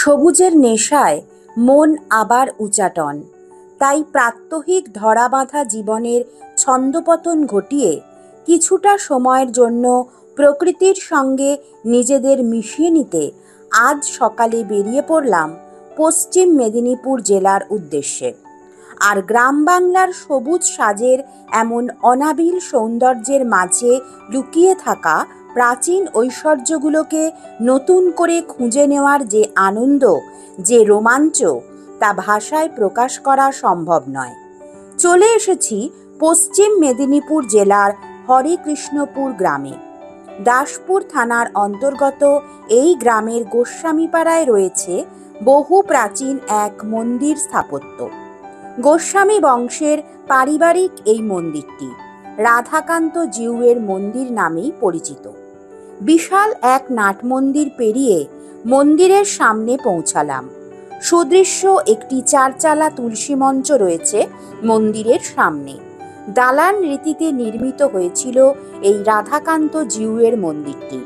সবুজের নেশায় মন আবার উচাটন। তাই প্রাত্যহিক ধরাবাঁধা জীবনের ছন্দপতন ঘটিয়ে কিছুটা সময়ের জন্য প্রকৃতির সঙ্গে নিজেদের মিশিয়ে নিতে আজ সকালে বেরিয়ে পড়লাম পশ্চিম মেদিনীপুর জেলার উদ্দেশ্যে। আর গ্রাম বাংলার সবুজ সাজের এমন অনাবিল সৌন্দর্যের মাঝে লুকিয়ে থাকা প্রাচীন ঐশ্বর্যগুলোকে নতুন করে খুঁজে নেওয়ার যে আনন্দ, যে রোমাঞ্চ, তা ভাষায় প্রকাশ করা সম্ভব নয়। চলে এসেছি পশ্চিম মেদিনীপুর জেলার হরেকৃষ্ণপুর গ্রামে। দাসপুর থানার অন্তর্গত এই গ্রামের গোস্বামীপাড়ায় রয়েছে বহু প্রাচীন এক মন্দির স্থাপত্য। গোস্বামী বংশের পারিবারিক এই মন্দিরটি রাধাকান্ত জিউয়ের মন্দির নামেই পরিচিত। বিশাল এক নাট মন্দির পেরিয়ে মন্দিরের সামনে পৌঁছালাম। সুদৃশ্য একটি চারচালা তুলসী মঞ্চ রয়েছে মন্দিরের সামনে। দালান রীতিতে নির্মিত হয়েছিল এই রাধাকান্ত জিউয়ের মন্দিরটি।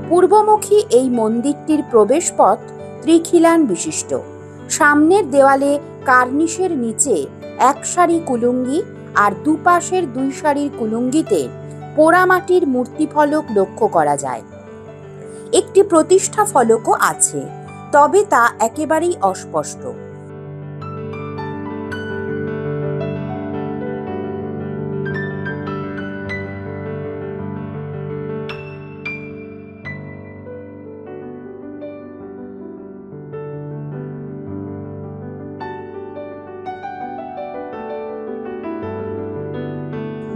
পূর্বমুখী এই মন্দিরটির প্রবেশপথ ত্রিখিলান বিশিষ্ট। সামনের দেওয়ালে কার্নিশের নিচে এক সারি কুলুঙ্গি আর দুপাশের দুই সারির কুলুঙ্গিতে পোড়ামাটির মূর্তি ফলক লক্ষ্য করা যায়। একটি প্রতিষ্ঠা ফলকও আছে, তবে তা একেবারেই অস্পষ্ট।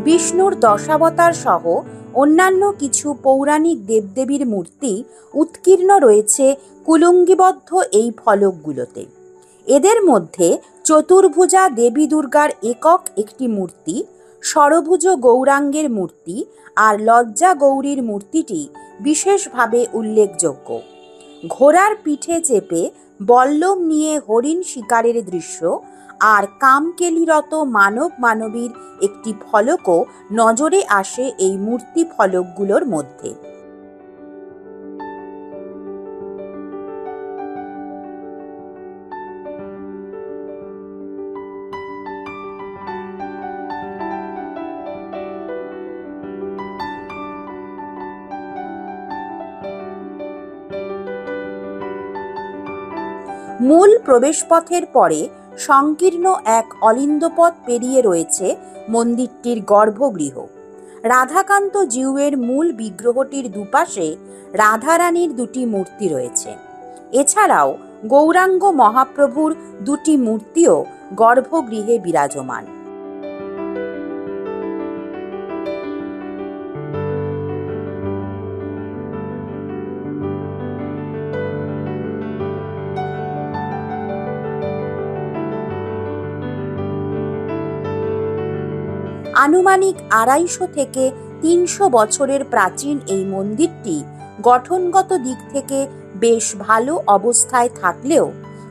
বিষ্ণুর দশাবতার সহ অন্যান্য কিছু পৌরাণিক দেবদেবীর মূর্তি উৎকীর্ণ রয়েছে কুলুঙ্গিবদ্ধ এই ফলকগুলোতে। এদের মধ্যে চতুর্ভুজা দেবী দুর্গার একক একটি মূর্তি, ষড়ভুজ গৌরাঙ্গের মূর্তি আর লজ্জা গৌরীর মূর্তিটি বিশেষভাবে উল্লেখযোগ্য। ঘোড়ার পিঠে চেপে বল্লম নিয়ে হরিণ শিকারের দৃশ্য আর কামকেলিরত মানব মানবীর একটি ফলকও নজরে আসে এই মূর্তি ফলকগুলোর মধ্যে। মূল প্রবেশপথের পরে সংকীর্ণ এক অলিন্দ পথ পেরিয়ে রয়েছে মন্দিরটির গর্ভগৃহ। রাধাকান্ত জিউয়ের মূল বিগ্রহটির দুপাশে রাধারানীর দুটি মূর্তি রয়েছে। এছাড়াও গৌরাঙ্গ মহাপ্রভুর দুটি মূর্তিও গর্ভগৃহে বিরাজমান। আনুমানিক ২৫০ থেকে ৩০০ বছরের প্রাচীন এই মন্দিরটি গঠনগত দিক থেকে বেশ ভালো অবস্থায় থাকলেও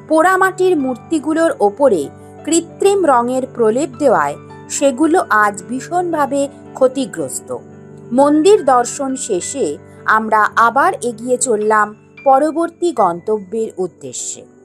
পোড়ামাটির মূর্তিগুলোর ওপরে কৃত্রিম রঙের প্রলেপ দেওয়ায় সেগুলো আজ ভীষণভাবে ক্ষতিগ্রস্ত। মন্দির দর্শন শেষে আমরা আবার এগিয়ে চললাম পরবর্তী গন্তব্যের উদ্দেশ্যে।